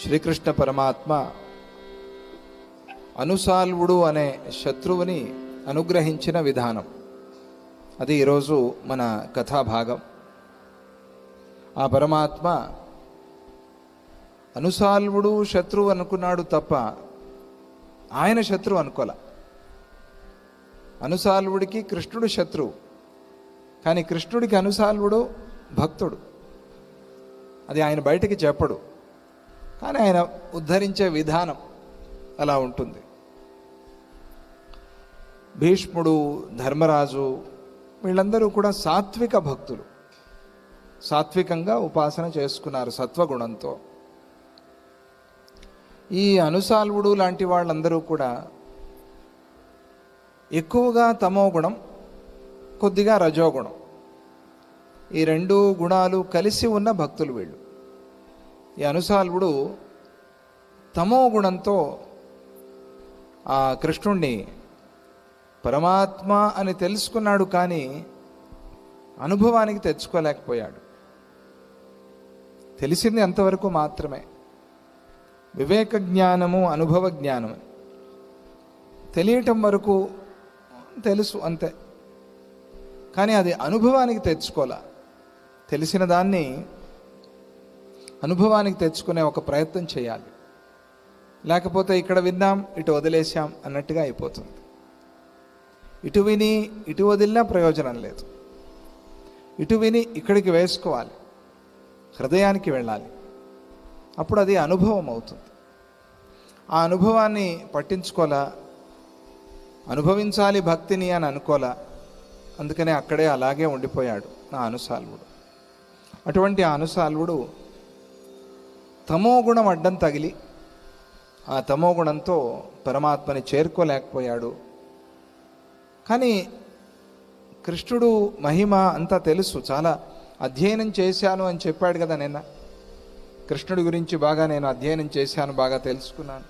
శ్రీకృష్ణ పరమాత్మ అనుసాల్వుడు అనే శత్రువుని అనుగ్రహించిన విధానం అది ఈరోజు మన కథాభాగం. ఆ పరమాత్మ అనుసాల్వుడు శత్రువు అనుకున్నాడు తప్ప ఆయన శత్రువు అనుకోలే. అనుసాల్వుడికి కృష్ణుడు శత్రువు, కానీ కృష్ణుడికి అనుసాల్వుడు భక్తుడు. అది ఆయన బయటికి చెప్పడు, కానీ ఆయన ఉద్ధరించే విధానం అలా ఉంటుంది. భీష్ముడు, ధర్మరాజు వీళ్ళందరూ కూడా సాత్విక భక్తులు, సాత్వికంగా ఉపాసన చేసుకున్నారు సత్వగుణంతో. ఈ అనుసాల్వుడు లాంటి వాళ్ళందరూ కూడా ఎక్కువగా తమో గుణం, కొద్దిగా రజోగుణం, ఈ రెండు గుణాలు కలిసి ఉన్న భక్తులు వీళ్ళు. ఈ అనుసాల్వుడు తమో గుణంతో ఆ కృష్ణుణ్ణి పరమాత్మ అని తెలుసుకున్నాడు, కానీ అనుభవానికి తెచ్చుకోలేకపోయాడు. తెలిసింది అంతవరకు మాత్రమే. వివేక జ్ఞానము, అనుభవ జ్ఞానము తెలియటం వరకు తెలుసు అంతే, కానీ అది అనుభవానికి తెచ్చుకోలే. తెలిసిన దాన్ని అనుభవానికి తెచ్చుకునే ఒక ప్రయత్నం చేయాలి, లేకపోతే ఇక్కడ విన్నాం ఇటు వదిలేశాం అన్నట్టుగా అయిపోతుంది. ఇటు విని ఇటు వదిలినా ప్రయోజనం లేదు. ఇటు విని ఇక్కడికి వేసుకోవాలి, హృదయానికి వెళ్ళాలి, అప్పుడు అది అనుభవం అవుతుంది. ఆ అనుభవాన్ని పట్టించుకోలా, అనుభవించాలి భక్తిని అని అనుకోలా. అందుకనే అక్కడే అలాగే ఉండిపోయాడు నా అనుసాల్వుడు. అటువంటి ఆ అనుసాల్వుడు తమో గుణం అడ్డం తగిలి ఆ తమో గుణంతో పరమాత్మని చేరుకోలేకపోయాడు. కానీ కృష్ణుడు మహిమ అంతా తెలుసు, చాలా అధ్యయనం చేశాను అని చెప్పాడు కదా నిన్న. కృష్ణుడి గురించి బాగా నేను అధ్యయనం చేశాను, బాగా తెలుసుకున్నాను.